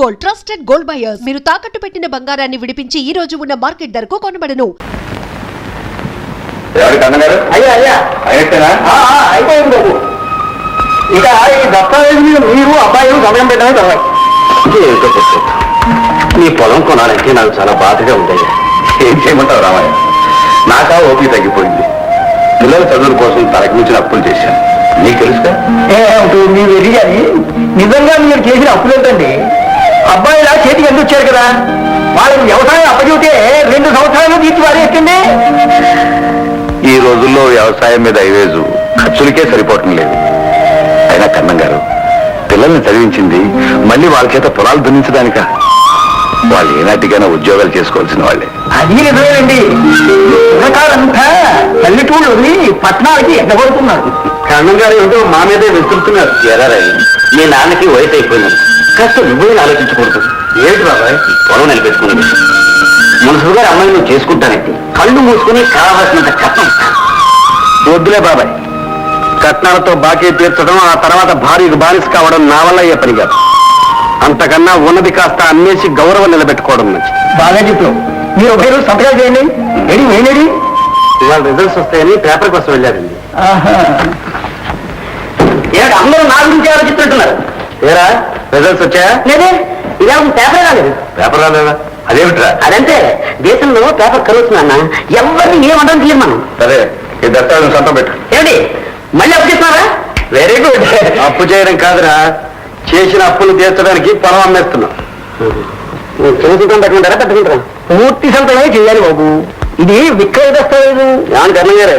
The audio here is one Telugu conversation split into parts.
Gold trusted gold buyers. మీరు తాకట్టు పెట్టిన బంగారాన్ని విడిపించి ఈ రోజు ఉన్న మార్కెట్ ధరకు కొనబడను. అయిపోయింది బాబు. ఇక ఈ దస్తావేజు మీద మీరు అబ్బాయి సమయం పెట్టడమే తర్వాత నీ పొలం కొనాలంటే నాకు చాలా బాధగా ఉంటాయి. ఏం చేయమంటావు రామయ్య? నాకా ఓపీ తగ్గిపోయింది. పిల్లల చదువుల కోసం తనకు మించిన అప్పులు చేశాను. నీకు తెలుసుగా మీరు ఎదిగాని నిజంగా మీరు చేసిన అప్పులు ఏంటండి? అబ్బాయిలా చేతికి ఎందుకు వచ్చారు కదా, వాళ్ళకి వ్యవసాయం అప్పచెబితే 2 సంవత్సరాలు తీర్చి వారేస్తుంది. ఈ రోజుల్లో వ్యవసాయం మీద ఐవేజు ఖర్చులకే సరిపోవటం లేదు. అయినా కన్నం గారు పిల్లల్ని చదివించింది మళ్ళీ వాళ్ళ చేత పొలాలు దున్నించడానిక? వాళ్ళు ఏనాటికైనా ఉద్యోగాలు చేసుకోవాల్సిన వాళ్ళే. అది నిజమేనండి. పిల్లకాలంతా పల్లెటూళ్ళు పట్టణాలకి ఎగ్గబడుతున్నారు. కన్నం గారు ఏమిటో మా మీదే వెతుకుతున్నారు. ఎరారై మీ నాన్నకి వయసు అయిపోయింది, కాస్త నువ్వే ఆలోచించకూడదు. ఏంటి బాబాయ్ పొలం నిలిపేసుకున్నది? మున్సిపల్ గారు అమ్మాయి నువ్వు చేసుకుంటానంటే కళ్ళు మూసుకుని కావాల్సినంత కట్నం. వద్దులే బాబాయ్, కట్నాలతో బాకీ తీర్చడం ఆ తర్వాత భార్యకు బానిస కావడం నా వల్ల అయ్యే పని కాదు. అంతకన్నా ఉన్నది కాస్త అమ్మేసి గౌరవం నిలబెట్టుకోవడం మంచిది. బాగా చెప్పావు. మీరు ఒక రోజు సంతకాలు చేయండి. ఏడి ఇవాళ రిజల్ట్స్ వస్తాయని పేపర్ కోసం వెళ్ళారండి. ఏమిటి అందరూ నా గురించి ఆలోచిస్తుంటున్నారు? ఏరా రిజల్ట్స్ వచ్చాయా? లేదే, ఇలా పేపర్ రాలేదు. పేపర్ రాలేదా? అదేమిట్రా? అదంటే దేశంలో పేపర్ కలుగుతున్నా ఎవరిని ఏమంటాం తెలియదు మనం. సరే ఈ దస్తావేజు సొంతం పెట్టు. ఏమిటి మళ్ళీ అప్పు చేస్తున్నారా? Very good. అప్పు చేయడం కాదురా, చేసిన అప్పులు తీర్చడానికి పొలం అమ్మేస్తున్నాం. చిన్న సంతం పెట్టుకుంటారా పెట్టుకుంటారా? పూర్తి సంతమే చేయాలి బాబు. ఇది విక్రయ దస్తావేజు. ఏమని కర్ణం గారు,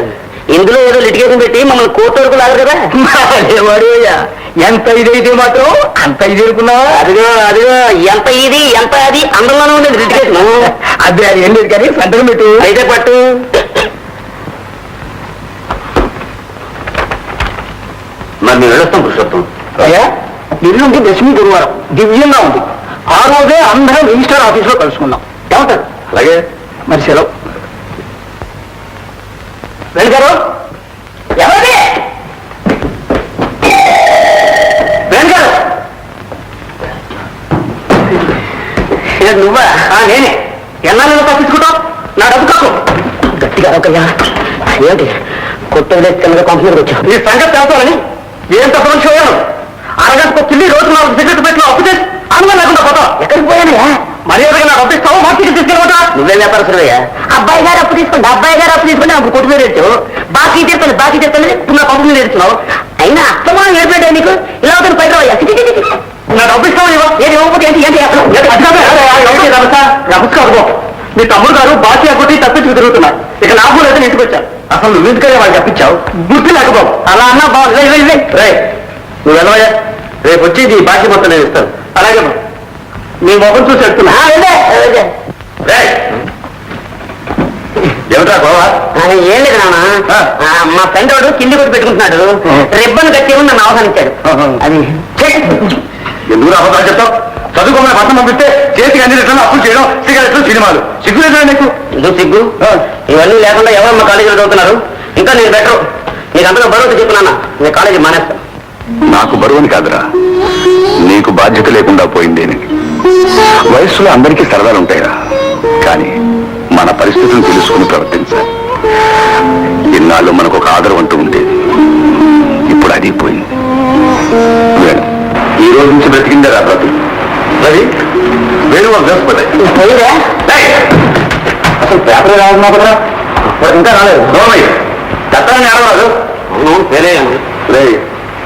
ఇందులో ఏదో లిటిగేషన్ పెట్టి మమ్మల్ని కోర్టు వరకు లాగరు కదా? వాడేయ్యా, ఎంత ఇదైతే మాత్రం అంత ఇది అనుకున్నావా? అదిగో ఎంత ఇది ఎంత అది అందులోనే ఉండేది లిటిగేషన్. అది ఏం లేదు కానీ సంతకం పెట్టు. అయితే పట్టు. మరి మేము వెళ్ళొస్తాం పురుషోత్తం. అయ్యా ఎల్లుండి దశమి గురువారం దివ్యంగా ఉంది. ఆ రోజే అందరం రిజిస్టర్ ఆఫీస్లో కలుసుకుందాం. ఏమంటారు? అలాగే మరి సెలవు. వెంకరు ఎవరి వెంకరు నువ్వా? నేనే. ఎన్నాళ్ళు తప్పించుకుంటావు? నా డబ్బు కాకు. గట్టిగా ఒకయ్యా. ఏంటి కొత్త కంపెనీకి వచ్చావు? ఈ సంగతి తెలుసుకోవాలని ఏం తప్పని చూడాను. అరగంటకు పిల్లి రోజు 4 సిగరెట్ పెట్టిన అప్పు చేసి అనుమతి లేకుండా పోతావు. ఎక్కడికి పోయానయ్యా? మర్యాదగా నాకు అప్పు ఇస్తావు, మార్కెట్కి తీసుకెళ్ళిపోతా. నువ్వేం వ్యాపారస్తుడయ్యా? అబ్బాయి గారు అప్పు తీసుకుంటే అప్పుడు కొట్టు మీద ఏడ్చావు. బాకీ చెప్తాను ఇప్పుడు నా పంపు మీద ఏడుస్తున్నావు. అయినా అస్తమానం ఏడిపోయాడు నీకు. ఇలా అవుతాను పైన నా డబ్బు ఇస్తావు. ఏది ఇవ్వకపోతే ఏంటి నమస్కారం. మీ తమ్ముడు గారు బాకీ అప్పటి తప్పించుకు తిరుగుతున్నారు. ఇక నాకు లేదా ఇంటికి వచ్చాను. అసలు నువ్వు ఎందుకనే వాళ్ళు తప్పించావు? గుర్తు లేకపోవు. అలా అన్నా బాగుంది. రే నువ్వు వెళ్ళవయ్యా, రేపు వచ్చి నీ బాకీ మొత్తం నేను ఇస్తాను. అలాగే నీ మొహం చూసి వెళ్తున్నా. ఏమిట్రా గోవా? ఏం లేదు నాన్న, మా ఫ్రెండ్ వాడు కింది కొట్టి పెట్టుకుంటున్నాడు. రిబ్బన్ కట్టి నన్ను ఆహ్వానించాడు. అది ఎందుకు అబద్ధాలు చెప్తావు? చదువుకోమని పట్టణం పంపిస్తే చేతికి అన్ని రిటర్లు అప్పులు చేయడం, సిగరెట్లు, సినిమాలు. సిగ్గు లేదా నీకు? ఎందుకు సిగ్గు? ఇవన్నీ లేకుండా ఎవరమ్మా కాలేజీలో చదువుతున్నారు. ఇంకా నేను బెటరు. నీకు అంతగా బరువు చెప్పున్నానా? నీ కాలేజీ మానేస్తా. నాకు బరువుని కాదురా, నీకు బాధ్యత లేకుండా పోయిందేని. వయస్సులో అందరికీ సరదాలు ఉంటాయిరా, కానీ మన పరిస్థితులను తెలుసుకుని ప్రవర్తించాలి. ఇన్నాళ్ళు మనకు ఒక ఆదరం అంటూ ఉండేది, ఇప్పుడు అది పోయింది. ఈ రోజు నుంచి బ్రతికిందే రా బ్రతుకు. అది వేరు వేసిపోతాయి. అసలు పేపర్ రావున్నా కదా, ఇంకా రాలేదు. దత్తాన్ని ఆడరాదు.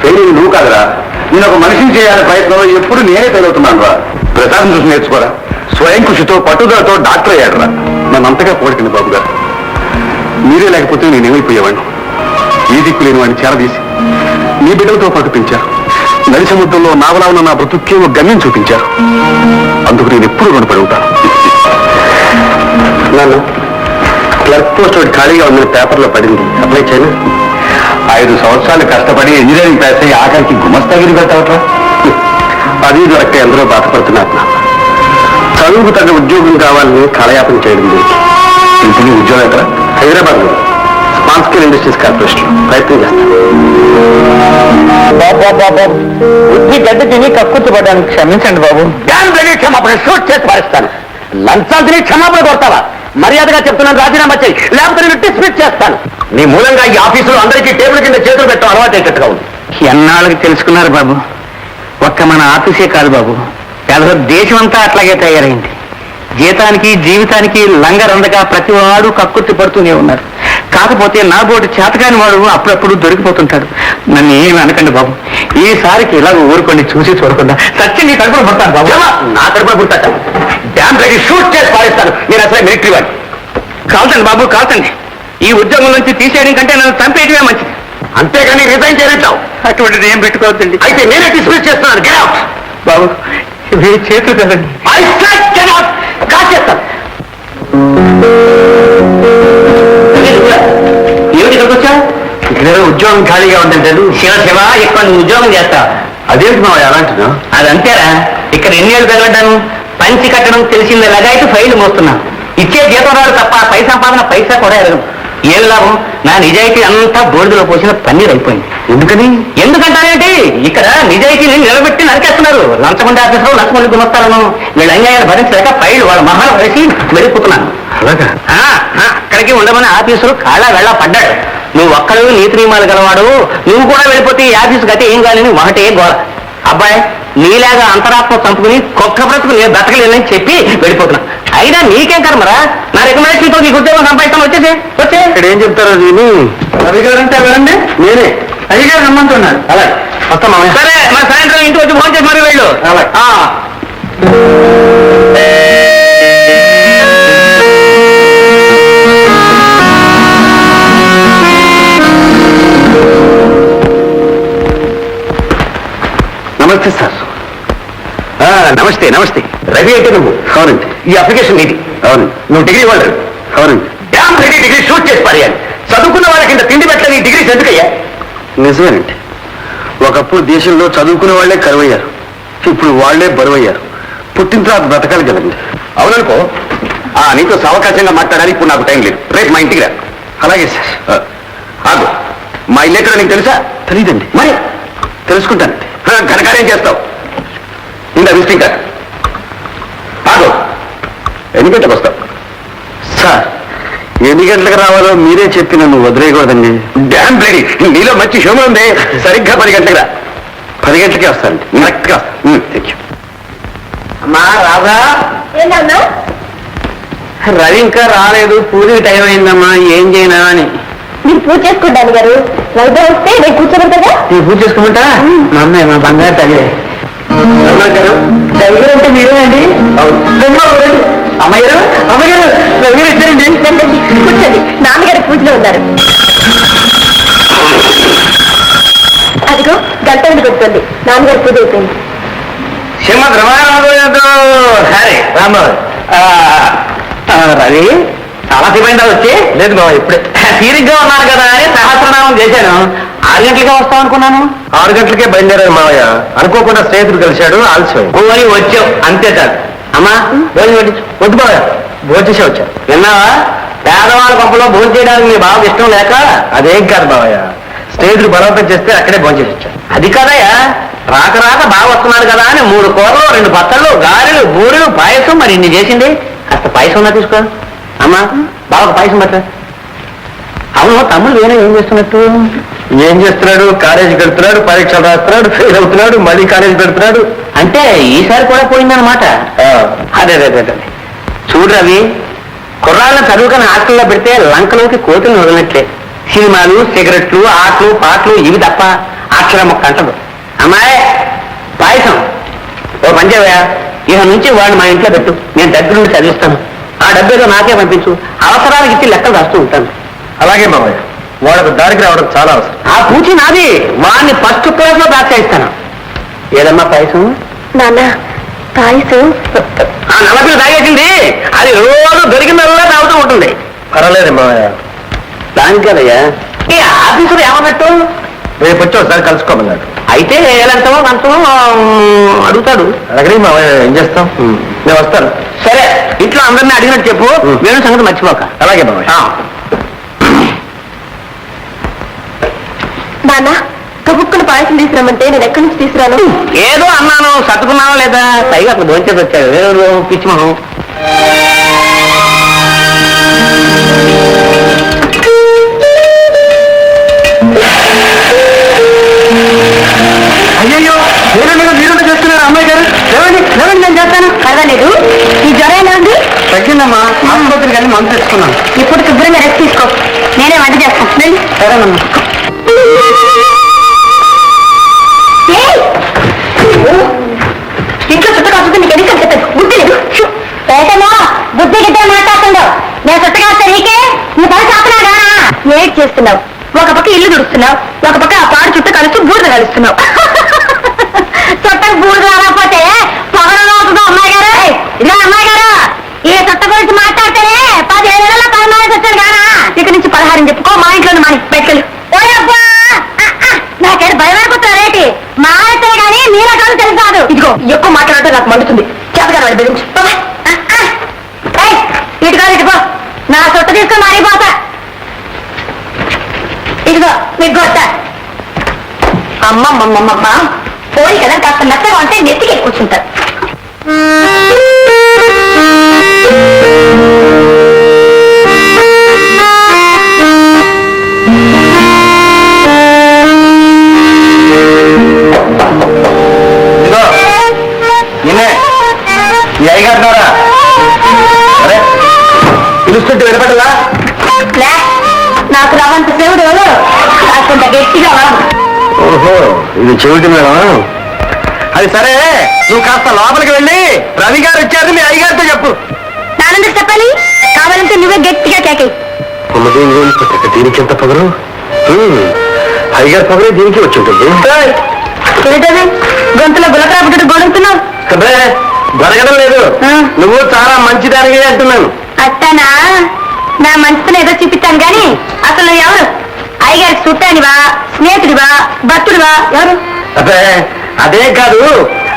ఫెయిల్ నువ్వు కాదురా, నేను ఒక మనిషిని చేయాలనే ప్రయత్నంలో ఎప్పుడు నేనే ఫెయిల్ అవుతున్నాను రా. ప్రసాదం చూసి నేర్చుకోరా. స్వయం కృషితో పట్టుదలతో డాక్టర్ అయ్యాడు రా. నన్ను అంతగా పోడికింది బాబు గారు. మీరే లేకపోతే నేనేమైపోయేవాడిని. ఈ దిక్కు లేని వాడిని చేరదీసి మీ బిడ్డలతో పాటు పెంచారు. నది సముద్రంలో నావలా ఉన్న నా బ్రతుక్కే ఒక గమ్యం చూపించారు. అందుకు నేను ఎప్పుడు రుణపడి ఉంటాను. నన్ను క్లర్క్ పోస్ట్ ఒకటి ఖాళీగా ఉందని పేపర్లో పడింది, అప్లై చేయను. 5 సంవత్సరాలు కష్టపడి ఇంజనీరింగ్ పాస్ అయ్యి ఆఖరికి గుమస్తాగిరి పెట్టవట్రా. అది దొరక్క ఎందరో బాధపడుతున్నారు. చదువుకు తగ్గ ఉద్యోగం కావాలని కాలయాపన చేయడం లేదు. ఇంటికి ఉద్యోగం ఎక్కడ? హైదరాబాద్లో లాంగ్ స్కేల్ ఇండస్ట్రీస్ కార్పొరేషన్ ప్రయత్నం చేస్తాను. బుద్ధి గడ్డి తిని కక్కుర్తిపడ్డానికి క్షమించండి బాబు. క్షమాపణ షూట్ చేసి పారిస్తాను. లంచాలు తిని క్షమాపణ కొడతావా? మర్యాదగా చెప్తున్నాను, రాజీనామా చేయి, లేకపోతే నేను డిస్మిస్ చేస్తాను. నీ మూలంగా ఈ ఆఫీసులో అందరికీ టేబుల్ కింద చేతులు పెట్టడం అలవాటు అయ్యేటట్టుగా ఉంది. ఎన్నాళ్ళకి తెలుసుకున్నారు బాబు? ఒక్క మన ఆఫీసే కాదు బాబు, దేశం అంతా అట్లాగే తయారైంది. జీతానికి జీవితానికి లంగరందగా ప్రతి వాడు కక్కుర్తి పడుతూనే ఉన్నారు. కాకపోతే నా బోటి చేతకాని వాడు అప్పుడప్పుడు దొరికిపోతుంటాడు. నన్ను ఏమి అనకండి బాబు, ఈసారికి ఇలా ఊరుకోండి, చూసి చూడకుండా సత్యం నీ కడుపులో పుడతాను బాబు. నా కడుపులో పుడతాను. డ్యామ్ రెడీ షూట్ చేసి పారేస్తాను. నేను అసలు మిలిటరీ వాడిని. కాల్చండి బాబు, కాల్చండి. ఈ ఉద్యోగం నుంచి తీసేయడం కంటే నన్ను చంపేయడమే మంచిది. అంతేగాని రిజైన్ చేయనంటావు. అటువంటిది ఏం పెట్టుకోవద్దండి. అయితే నేనే డిస్మిస్ చేస్తున్నాను. గెట్ అవుట్ బాబు. మీ చేతులు కదండి. కాల్చేస్తాను. ఏమిటి ఇక్కడికి వచ్చా? ఇక్కడ ఉద్యోగం ఖాళీగా ఉందంటే శివ శివ ఎక్కువ నువ్వు ఉద్యోగం చేస్తావు. అదేంటి మా ఎలా అంటున్నావు? అదంతేరా. ఇక్కడ ఎన్ని ఏళ్ళు తగలడ్డాను. పంచి కట్టడం తెలిసిందేలాగా అయితే ఫైల్ మోస్తున్నాను. ఇచ్చే జీతం రాదు తప్ప పై సంపాదన పైసా కూడా ఎరగదు. ఏం లాభం? నా నిజాయితీ అంతా బోర్డులో పోసిన పన్నీర్ అయిపోయింది. ఎందుకని? ఎందుకంటారేంటి? ఇక్కడ నిజాయితీని నిలబెట్టి నరికేస్తున్నారు. లంచగొండ ఆఫీసులో లంచగొండ గుమస్తాలను వీళ్ళ అన్యాయాలు భరించలేక ఫైల్ వాళ్ళ మహాలు వేసి వెళ్ళిపోతున్నాను. అలాగా? అక్కడికి ఉండమని ఆఫీసులు కాళ్ళ వెళ్ళ పడ్డాడు. నువ్వు ఒక్కడు నీతి నియమాలు గలవాడు, నువ్వు కూడా వెళ్ళిపోతే ఈ ఆఫీసు గతి ఏం కాదని ఒకటే గోల. అబ్బాయి నీలాగా అంతరాత్మ చంపుకుని కుక్క బ్రతుకు నేను బతకలేనని చెప్పి వెళ్ళిపోతున్నా. అయినా నీకేం కర్మరా? నా రికమెండేషన్తో నీకు ఉద్యోగం సంపాదిస్తాను. వచ్చే ఇక్కడ ఏం చెప్తారో దీని రవి గారు అంటే వెళ్ళండి. నేనే అయ్యగారు రమ్మంటున్నాను. అలాగే వస్తామా? సరే, మన సాయంత్రం ఇంటికి వచ్చి ఫోన్ చేసి మరి వెళ్ళు. అలాగే. నమస్తే సార్. నమస్తే నమస్తే. రవి అంటే నువ్వు? అవునండి. ఈ అప్లికేషన్ నీది? అవునండి. నువ్వు డిగ్రీ వాళ్ళు? అవునండి. డ్యామ్ రెడీ డిగ్రీ షూట్ చేసి పారేయాలి. చదువుకున్న వాళ్ళకి ఇంత తిండి పెట్టని ఈ డిగ్రీస్ ఎందుకయ్యా? నిజమేనండి. ఒకప్పుడు దేశంలో చదువుకున్న వాళ్లే కరువయ్యారు, ఇప్పుడు వాళ్లే బరువయ్యారు. పుట్టిన తర్వాత బ్రతకాలి కదండి. అవుననుకో. నీతో సావకాశంగా మాట్లాడాలి. ఇప్పుడు నాకు టైం లేదు. రేపు మా ఇంటికి రా. అలాగే సార్. ఆగు, మా ఇల్లు ఎక్కడ నీకు తెలుసా? తెలీదండి. మరి తెలుసుకుంటానండి. ఘనకార్యం చేస్తావు. ఇందా విజిటింగ్ కార్డ్. ఆగు, ఎన్ని గంటలకు వస్తావు? సార్, ఎన్ని గంటలకు రావాలో మీరే చెప్పి నన్ను వదిలేయకూడదండి. Dam ready. నీలో మంచి హ్యూమర్ ఉంది. సరిగ్గా 10 గంటలకు రా. 10 గంటలకే వస్తానండి. కరెక్ట్గా వస్తాను. Thank you. అమ్మా రాదా? రవి ఇంకా రాలేదు. పూజకి టైం అయిందమ్మా. ఏం చేయనా అని. మీరు పూజ చేసుకుంటాను గారు. వైద్యం వస్తే నేను కూర్చోబెడతా. నేను పూజ చేసుకుంటా. మా అమ్మాయి మా బంగారు తల్లి. గారు రవిగారు అంటే మీరేనండి? అమ్మగారు అమ్మగారు రవిగారు ఇచ్చారండి. కూర్చోండి. నాన్నగారు పూజలో ఉన్నారు. అదిగో గంట కొడుతుంది. నాన్నగారు పూజ అయిపోయింది. శ్రీమద్ రమారాధు. సరే రాంబాబు. రవి చాలా సేపైందా వచ్చి? లేదు బాబా, ఇప్పుడే. తీరిగ్గా ఉన్నాను కదా అని సహస్రనామం చేశాను. 6 గంటలకే వస్తాం అనుకున్నాను. 6 గంటలకే బయలుదేరాను మావయ్య. అనుకోకుండా స్నేహితుడు కలిశాడు. ఆలస్యం పోయి వచ్చావు అంతే చాలు. అమ్మా భోజనం పెట్టించు. వద్దు బావయ్య, భోజనం చేసే వచ్చాను. విన్నావా? పేదవాళ్ళ పంపలో భోజనం చేయడానికి మీ బాబుకి ఇష్టం లేక? అదేం కాదు బావయ్య, స్నేహితుడు బలవంతం చేస్తే అక్కడే భోజనం చేసి వచ్చాను. అది కాదయ్యా, రాక రాక బాగా వస్తున్నాడు కదా అని 3 కూరలు 2 పచ్చళ్ళు గారెలు బూరెలు పాయసం మరి ఇన్ని చేసింది. కాస్త పాయసం ఉన్నా తీసుకో. అమ్మా బాబాకు పాయసం పట్ట. అవును, తమ్ముడు వేరే ఏం చేస్తున్నట్టు? ఏం చేస్తున్నాడు? కాలేజీకి వెళ్తున్నాడు, పరీక్షలు రాస్తున్నాడు, ఫెయిల్ అవుతున్నాడు, మళ్ళీ కాలేజీ పెడుతున్నాడు. అంటే ఈసారి కూడా పోయిందన్నమాట. అదే అదే అదే. చూడు రవి, కుర్రాళ్ళని చదువుకుని హాస్టల్లో పెడితే లంకలోకి కోతులు వదిలినట్లే. సినిమాలు, సిగరెట్లు, ఆటలు పాటలు ఇవి తప్ప అక్షరం మొక్క అంటదు. అమ్మాయి పాయసం ఓ పంచేవయా, ఇక నుంచి వాడిని మా ఇంట్లో పెట్టు. నేను దగ్గర నుండి చదివిస్తాను. ఆ డబ్బేదో నాకే పంపించు. అవసరానికి ఇచ్చి లెక్కలు రాస్తూ ఉంటాను. అలాగే మామయ్య, వాడికి దారికి రావడం చాలా అవసరం. ఆ పూచి నాది. వాడిని ఫస్ట్ క్లాస్ లో ప్రోత్సహిస్తాను. ఏదమ్మా పాయసం? నాన్న పాయసం. ఆ నలభై తాగేసింది. అది రోజు దొరికిందల్లా తాగుతూ ఉంటుంది. పర్వాలేదు మామయ్య. దానికి కదయ్యా. ఈ ఆఫీసులు ఏమన్నట్టు? రేపు వచ్చి ఒకసారి కలుసుకోమన్నాడు. అయితే ఏలంటామో అంతమో అడుగుతాడు. అలాగే మామయ్య, ఏం చేస్తాం? నేను వస్తాను. సరే, ఇంట్లో అందరినీ అడిగినట్టు చెప్పు. వేణు సంగతి మర్చిపోక. అలాగే మామయ్య. నాన్న కబుక్కును పాయసం తీసుకురామంటే నేను ఎక్కడి నుంచి తీసుకురాను? ఏదో అన్నాను, సర్దుకున్నావా లేదా? పైగా అక్కడ భోంచేసి వచ్చాడు పిచ్చి మొహం. అయ్యయ్యో, మీరు చేస్తున్నారు అమ్మాయి గారు. లేవండి లేవండి, నేను చేస్తాను. పర్వాలేదు. ఈ జ్వరం ఎలా ఉంది? తగ్గిందమ్మా, ఆసుపత్రికి వెళ్ళి మందు తెచ్చుకున్నాను. ఇప్పుడు శుభ్రంగా రెస్ట్ తీసుకో, నేనే వంట చేస్తాను. సరేనమ్మా. ఇంట్లో చుట్టూ కాసుకుని నీకు ఎన్ని చెప్పదు, బుద్ధి లేదు. పేటమో బుద్ధి గిద్దే మాట్లాడుతుండవు. నేను చుట్టూ కాస్తా నీకే నువ్వు పని చాపనాగా ఏడ్ చేస్తున్నావు. ఒక పక్క ఇల్లు దుడుస్తున్నావు, ఒక పక్క ఆ పాడు చుట్టూ కలుస్తూ బూడిద కలుస్తున్నావు. చుట్టకు బూడిద రాకపోతే పొగడలో అవుతుందో అమ్మాయి గారు. ఇలా అమ్మాయి గారు, ఈ చుట్ట గురించి మాట్లాడితేనే 15 ఏళ్ళ పరమానికి వచ్చాడు కానా. ఇక్కడి నుంచి 16 చెప్పుకో, మా ఇంట్లోనే మాని పెట్టుకెళ్ళు. నాకేడు భయపడిపోతారేటి? మా అయితే గానీ మీరే కాదు తెలుసాదు. ఇదిగో ఎక్కువ మాట్లాడితే నాకు మండుతుంది. చేతగా వాడి బెదిరించి ఇటు కాదు, ఇటుకో. నా చుట్ట తీసుకొని మారిపోతా. ఇదిగో మీకు గొట్ట. అమ్మమ్మమ్మమ్మ పోయి కదా, కాస్త మెత్తగా ఉంటే నెత్తికి కూర్చుంటారు. పిలుస్తుంటే వినపడలా? నాకు రవంత శివుడు కాకుండా గట్టిగా వరం. ఓహో, ఇది చెవిటి మేడం. అది సరే, నువ్వు కాస్త లోపలికి వెళ్ళి రవి గారు వచ్చారు మీ అయ్యగారితో చెప్పు. నాన్నకు చెప్పాలి, కావాలంటే నువ్వే గట్టిగా కేకై. దీనికి ఎంత పొగరు? అయ్యగారి పొగరే దీనికి వచ్చి ఉంటుంది. ఏంటది గొంతులో గులకరా పుట్టు గొడుగుతున్నావు? కదే జరగడం లేదు. నువ్వు చాలా మంచిదానివి అంటున్నాను. అట్టనా? నా మంచితనం ఏదో చూపిస్తాను గాని అసలు నువ్వు ఎవరు? అయ్యగారికి చుట్టానివా, స్నేహితుడివా, భక్తుడివా, ఎవరు? అదే అదే కాదు,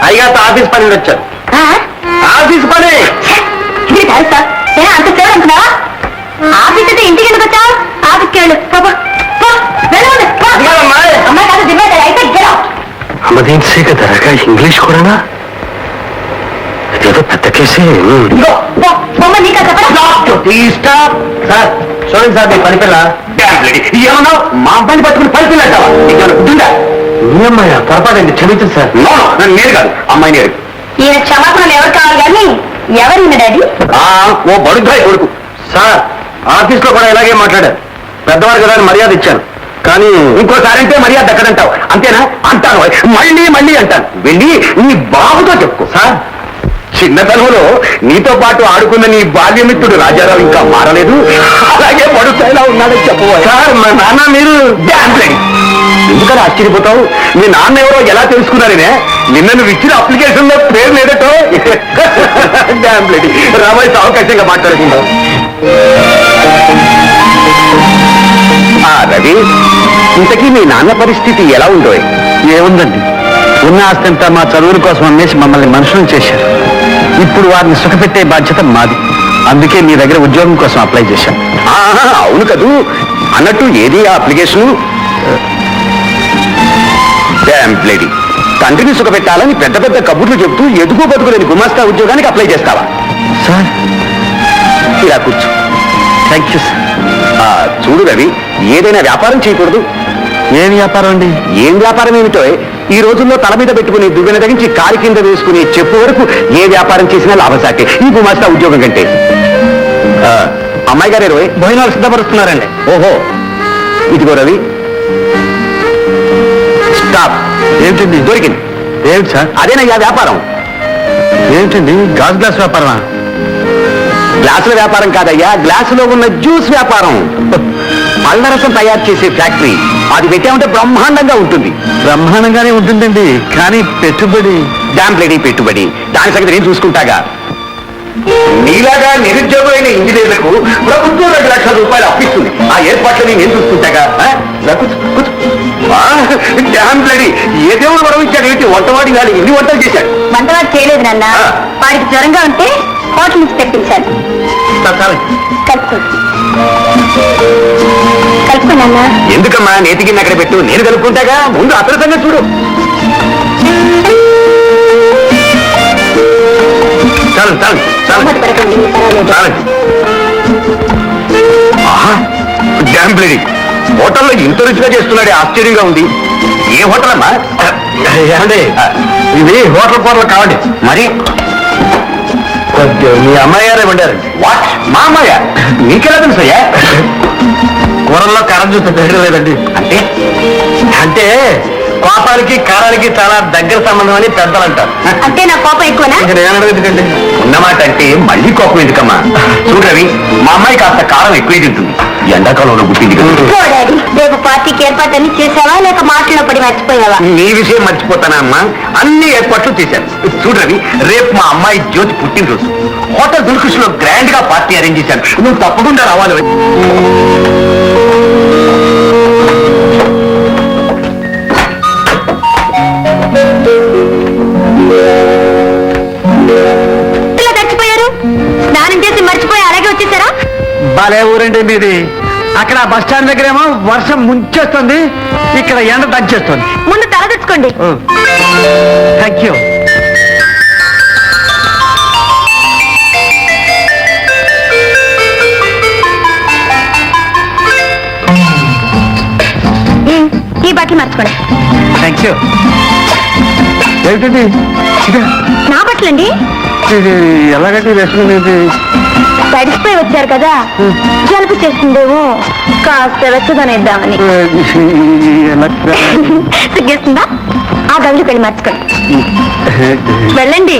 అయ్యగారితో ఆఫీస్ పని వచ్చాను. ఆఫీస్ పని ఇది తెలుసా? అంత చేయాలనుకున్నావా? ఆఫీస్ అయితే ఇంటికి ఎందుకు వచ్చావు? ఆఫీస్కి వెళ్ళు. అమ్మాయి కాదు దిమ్మేది అయితే అమ్మదేంటే కదరగా ఇంగ్లీష్ కూడానా? ఇదేదో పెద్ద కేసే. బొమ్మ నీకా చెప్పరా? సార్ చూడండి సార్, మీ పని పిల్ల ఏమన్నా మా అబ్బాయిని పట్టుకుని పని పిల్ల అంటావా? గుర్తుందా? మీ అమ్మాయి పొరపాటండి, క్షమించండి సార్. నేను కాదు, అమ్మాయి నేను. ఈయన క్షమాపణలు ఎవరు కావాలి కానీ ఎవరు డాడీ? ఓ బడుద్దాయి కొడుకు. సార్ ఆఫీస్ లో కూడా ఇలాగే మాట్లాడారు. పెద్దవారు కదా అని మర్యాద ఇచ్చాను, కానీ ఇంకోసారి అంటే మర్యాద ఎక్కడంటావు? అంతేనా? అంటాను, మళ్ళీ మళ్ళీ అంటాను. వెళ్ళి నీ బాబుతో చెప్పుకో. సార్ చిన్నతనంలో నీతో పాటు ఆడుకున్న నీ బాల్యమిత్రుడు రాజారావు ఇంకా మారలేదు, అలాగే పడుతాయిలా ఉన్నాడని చెప్పవాలి. సార్ మా నాన్న మీరు ఎందుకని ఆశ్చర్యపోతావు? మీ నాన్న ఎవరో ఎలా తెలుసుకున్నారనే? నిన్న నువ్వు ఇచ్చిన అప్లికేషన్ లో పేరు లేదటో. రాబోయే అవకాశంగా మాట్లాడుకుందాం. రవి, ఇంతకీ మీ నాన్న పరిస్థితి ఎలా ఉందో? ఏముందండి, ఉన్న ఆస్తంతా మా చదువుల కోసం అమ్మేసి మమ్మల్ని మనుషులను చేశారు. ఇప్పుడు వారిని సుఖపెట్టే బాధ్యత మాది. అందుకే మీ దగ్గర ఉద్యోగం కోసం అప్లై చేశాను. అవును కదూ, అన్నట్టు ఏది ఆ అప్లికేషను? లేడీ, తండ్రిని సుఖపెట్టాలని పెద్ద పెద్ద కబుర్లు చెబుతూ ఎదుగు బతుకులేని గుమాస్తా ఉద్యోగానికి అప్లై చేస్తావా? సార్ ఇలా కూర్చో. Thank you sir. చూడు రవి, ఏదైనా వ్యాపారం చేయకూడదు? ఏం వ్యాపారం అండి? ఏం వ్యాపారం ఏమిటో ఈ రోజుల్లో తల మీద పెట్టుకుని దువ్వెన తగించి కారు కింద వేసుకుని చెప్పు వరకు ఏ వ్యాపారం చేసినా లాభసాటే ఈ గుమాస్తా ఉద్యోగం కంటే. అమ్మాయి గారు 20 భోజనాలు సిద్ధపరుస్తున్నారండి. ఓహో, ఇదిగో రవి. స్టాప్. ఏమిటండి? దొరికింది. ఏమిటి సార్? అదేనయ్యా వ్యాపారం. ఏమిటండి? గాజు గ్లాస్ వ్యాపారమా? గ్లాసుల వ్యాపారం కాదయ్యా, గ్లాసులో ఉన్న జ్యూస్ వ్యాపారం. పళ్ళరసం తయారు చేసే ఫ్యాక్టరీ. అది పెట్టామంటే బ్రహ్మాండంగా ఉంటుంది. బ్రహ్మాండంగానే ఉంటుందండి, కానీ పెట్టుబడి. డాంప్లేడీ పెట్టుబడి, దాని సంగతి నేను చూసుకుంటాగా. నీలాగా నిరుద్యోగమైన ఇంజనీర్లకు ప్రభుత్వం 2 లక్షల రూపాయలు అప్పిస్తుంది. ఆ ఏర్పాట్లని నేను చూసుకుంటాగా. డాంప్లేడీ, ఏ దేవుడు వరం ఇచ్చాడు? ఏంటి వంటవాడి గాలి ఎన్ని వంటలు చేశాడు? వంటవాడు చేయలేదు నాన్న, వాడికి జ్వరంగా ఉంటే హోటల్ నుంచి తెప్పించాను. కలుపుకో. నాన్న. ఎందుకమ్మా నేతి గిన్నె అక్కడ పెట్టు, నేను కలుపుకుంటాగా. ముందు అతని సంగతి చూడు. చాలు చాలు చాలు పడకండి, పర్వాలేదు. చాలండి. Dam bleeding. హోటల్లో ఇంత రుచిగా చేస్తున్నాడే, ఆశ్చర్యంగా ఉంది. ఏ హోటల్ అమ్మా? ఏమండి, ఇది హోటల్ కూరలు కావండి. మరి మీ అమ్మాయి గారే వండారు. వాట్, మా అమ్మాయ? మీకెలా తెలుసయ్యా? కూరల్లో కారం చూస్తే తెలియలేదండి. అంటే అంటే కోపానికి కారానికి చాలా దగ్గర సంబంధం అని పెద్దలు అంటారు. అంటే నా కోపం ఎక్కువనా? ఎందుకండి ఉన్నమాట అంటే మళ్ళీ కోపం ఎందుకమ్మా? చూడు రవి, మా అమ్మాయి కాస్త కారం ఎక్కువ తింటుంది. ఎండాకాలంలో పుట్టింది కదా. పో డాడీ, రేపు పార్టీకి ఏర్పాటన్ని చేసావా లేక మాటల్లో పడి మర్చిపోయావా? నీ విషయం మర్చిపోతానా అమ్మా? అన్ని ఏర్పాట్లు చేశాను. చూడు రవి, రేపు మా అమ్మాయి జ్యోతి పుట్టినరోజు. హోటల్ దుల్కృష్లో గ్రాండ్ గా పార్టీ అరేంజ్ చేశాను. నువ్వు తప్పకుండా రావాలి. ఇలా చచ్చిపోయారు, స్నానం చేసి మర్చిపోయి అలాగే వచ్చేసారా? బాలే ఊరండి మీది. అక్కడ బస్ స్టాండ్ దగ్గరేమో వర్షం ముంచేస్తుంది, ఇక్కడ ఎండ దంచేస్తుంది. ముందు తల తెచ్చుకోండి. Thank you. ఈ బట్టలు మర్చుకోండి. Thank you. ఏమిటండి నా బట్టలండి. ఇది ఎలాగంటే వేసుకునేది? తడిసిపోయి వచ్చారు కదా, జలుబు చేస్తుందేమో, కాస్త వెచ్చదనిద్దామని. సిగ్గేస్తుందా? ఆ గదిలోకి వెళ్ళి మర్చుకోండి. వెళ్ళండి.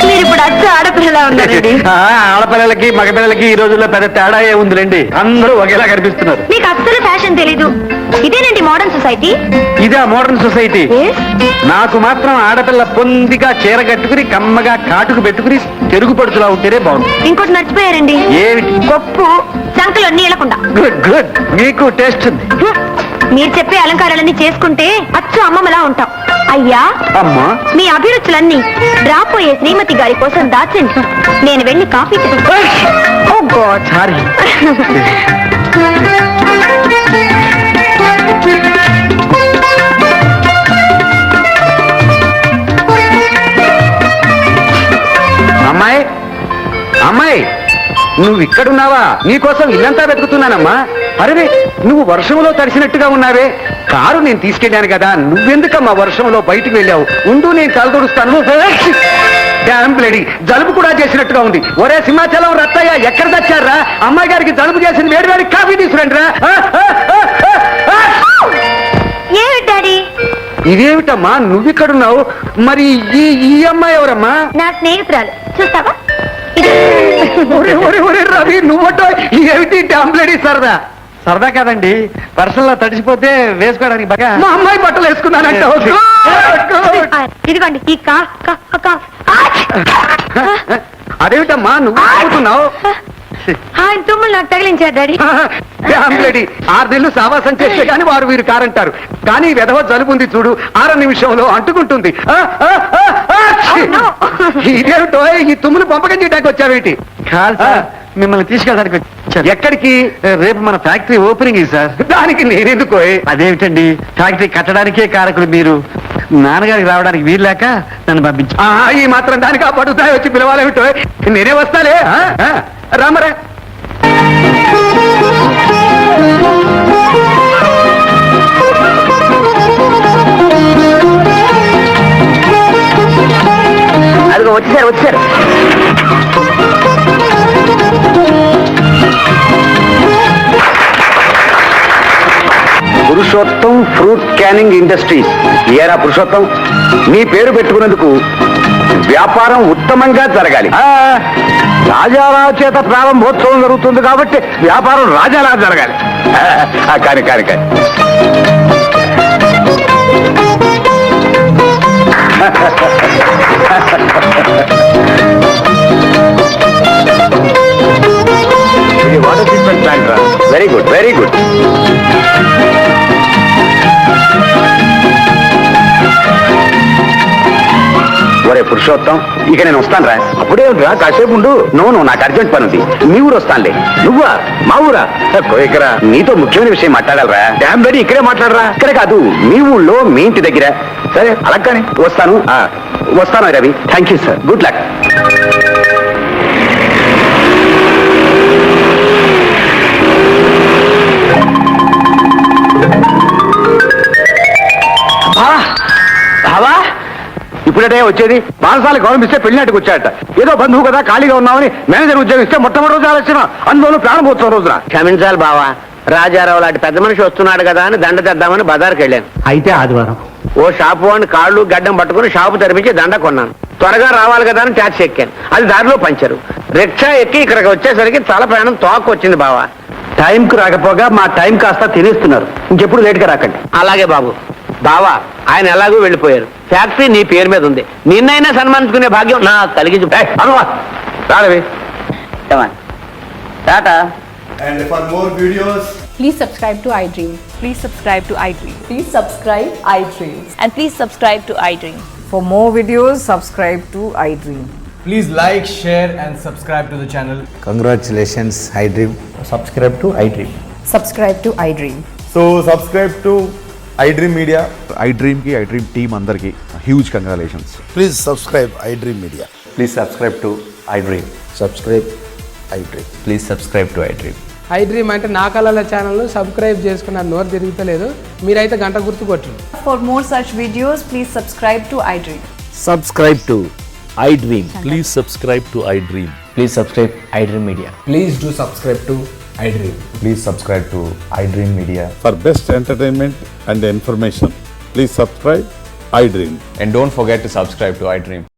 మీరు ఇప్పుడు అచ్చ ఆడపిల్లలా ఉన్నారండి. ఆడపిల్లలకి మగపిల్లలకి ఈ రోజుల్లో పెద్ద తేడా ఏముందిలేండి, అందరూ ఒకేలా కనిపిస్తున్నారు. మీకు అస్సలు ఫ్యాషన్ తెలీదు. ఇదేనండి మోడర్న్ సొసైటీ. ఇదే మోడర్న్ సొసైటీ. నాకు మాత్రం ఆడపిల్ల పొందిగా చీర కట్టుకుని కమ్మగా కాటుకు పెట్టుకుని తెలుగు పడుతులా ఉంటేనే బాగుంది. ఇంకోటి మర్చిపోయారండి. ఏమిటి? గొప్పు సంకలో నీళ్ళకుండా. గుడ్ గుడ్, మీకు టేస్ట్ ఉంది. మీరు చెప్పే అలంకారాలన్నీ చేసుకుంటే అచ్చు అమ్మమ్మలా ఉంటాం. అయ్యా, అమ్మా, మీ అభిరుచులన్నీ రాపోయే శ్రీమతి గారి కోసం దాచండి. నేను వెళ్ళి కాఫీ ఓ గాడ్, సారీ. అమ్మాయి, అమ్మాయి, నువ్వు ఇక్కడున్నావా? నీకోసం ఇల్లంతా వెతుకుతున్నానమ్మా. అరే, నువ్వు వర్షంలో తడిసినట్టుగా ఉన్నావే. కారు నేను తీసుకెళ్ళాను కదా, నువ్వెందుకమ్మా వర్షంలో బయటికి వెళ్ళావు? ఉండు, నేను తలదొడుస్తాను. డ్యామ్ బ్లేడీ, జలుబు కూడా చేసినట్టుగా ఉంది. ఒరే సింహాచలం రత్తయ్య, ఎక్కడ తెచ్చారా? అమ్మాయి గారికి జలుబు చేసింది, వేడి వేడి కాఫీ తీసుకురండి రా. ఏమిటి డాడీ? ఇదేమిటమ్మా నువ్విక్కడున్నావు? మరి ఈ అమ్మాయి ఎవరమ్మా? నా స్నేహితురాలు. చూస్తావా? ఒరే ఒరే ఒరే రవి, నువ్వటో ఏమిటి డ్యామ్ బ్లేడీ సరదా? సరదా కాదండి, వర్షంలో తడిసిపోతే వేసుకోవడానికి బాగా. మా అమ్మాయి బట్టలు వేసుకున్నానంట. ఇదిగోండి ఈ అదేమిటమ్మా నువ్వు అనుకుంటున్నావు? ఆయన తుమ్ములు నాకు తగిలించారు డాడీ. డ్యామ్ బ్లేడీ, 6 నెలలు సావాసం చేస్తే గాని వారు వీరు కారంటారు. కానీ వెధవ జలుబు ఉంది చూడు, 6 నిమిషంలో అంటుకుంటుంది. ఇదేమిటో ఈ తుమ్ములు పంపకం చేయడానికి వచ్చావేంటి? మిమ్మల్ని తీసుకెళ్ళడానికి వచ్చాను. ఎక్కడికి? రేపు మన ఫ్యాక్టరీ ఓపెనింగ్ సార్. దానికి నేనెందుకో? అదేమిటండి, ఫ్యాక్టరీ కట్టడానికే కారకులు మీరు. నాన్నగారికి రావడానికి వీల్లేక నన్ను పంపించు. ఈ మాత్రం దానికి ఆ పడుతాయి వచ్చి పిలవాలేమిటో? నేనే వస్తాలే. రామరా. అదిగో వచ్చారు. Purushottam fruit canning industries. ఏరా పురుషోత్తం, నీ పేరు పెట్టుకున్నందుకు వ్యాపారం ఉత్తమంగా జరగాలి. రాజారావు చేత ప్రారంభోత్సవం జరుగుతుంది కాబట్టి వ్యాపారం రాజాలా జరగాలి. కానీ ఇది వాటర్ ట్రీట్మెంట్ ప్లాంట్ రా. Very good. వస్తాం. ఇక నేను వస్తాను రా. అప్పుడే రా, కాసేపు ఉండు. నువ్వు నాకు అర్జెంట్ పని ఉంది. మీ ఊరు వస్తానులే. నువ్వా? మా ఊరా? ఇక్కడ నీతో ముఖ్యమైన విషయం మాట్లాడాలరా. డ్యామ్ రెడీ ఇక్కడే మాట్లాడరా. ఇక్కడ కాదు, మీ ఊళ్ళో మీ ఇంటి దగ్గర. సరే అలాగనే వస్తాను. వస్తాను Ravi. Thank you sir. Good luck. బావా, ఇప్పుడే వచ్చేది? బాలసాల గౌరవం ఇస్తే పెళ్లినాటికి వచ్చాడట. ఏదో బంధువు కదా, ఖాళీగా ఉన్నామని మేనేజర్ ఉద్యోగం ఇస్తే మొట్టమొదటి రోజు ఆలోచన, అందులోనూ ప్రాణపోత్సవం రోజున. క్షమించాలి బావా, రాజారావు లాంటి పెద్ద మనిషి వస్తున్నాడు కదా అని దండ తెద్దామని బజార్కి వెళ్ళాను. అయితే ఆదివారం ఓ షాపు వాడిని కాళ్ళు గడ్డం పట్టుకుని షాపు తెరిపించి దండ కొన్నాను. త్వరగా రావాలి కదా అని ట్యాక్సీ ఎక్కాను. అది దారిలో పంచరు. రిక్షా ఎక్కి ఇక్కడికి వచ్చేసరికి తల ప్రయాణం తోక్కు వచ్చింది బావా. టైంకు రాకపోగా మా టైం కాస్త తినేస్తున్నారు. ఇంకెప్పుడు లేట్గా రాకండి. అలాగే బాబు. బావా, ఆయన ఎలాగూ వెళ్ళిపోయారు. ఫ్యాక్టరీ నీ పేరు మీద ఉంది. నిన్నైనా సన్మానించుకునే భాగ్యం నాకు కలిగించు. రాలవి Tata. And for more videos, Please subscribe to iDream. Please subscribe to iDream. Please subscribe iDream. And please subscribe to iDream. For more videos, subscribe to iDream. please like, share, and subscribe to the channel. Congratulations, iDream. Subscribe to iDream. Subscribe to iDream. So subscribe to iDream Media. iDream team అందరికి huge congratulations. Please subscribe iDream Media. Please subscribe to iDream. Subscribe iDream. Please subscribe to iDream. iDream అంటే నా కళల ఛానల్ను సబ్స్క్రైబ్ చేసుకున్న నోరు తిరుగుతలేదు. మీరైతే గంట గుర్తు కొట్టండి. For more such videos, please subscribe to iDream. Subscribe to iDream. Please subscribe to iDream. Please subscribe iDream Media. Please do subscribe to iDream. Please subscribe to iDream Media. For best entertainment and information, please subscribe iDream. And don't forget to subscribe to iDream.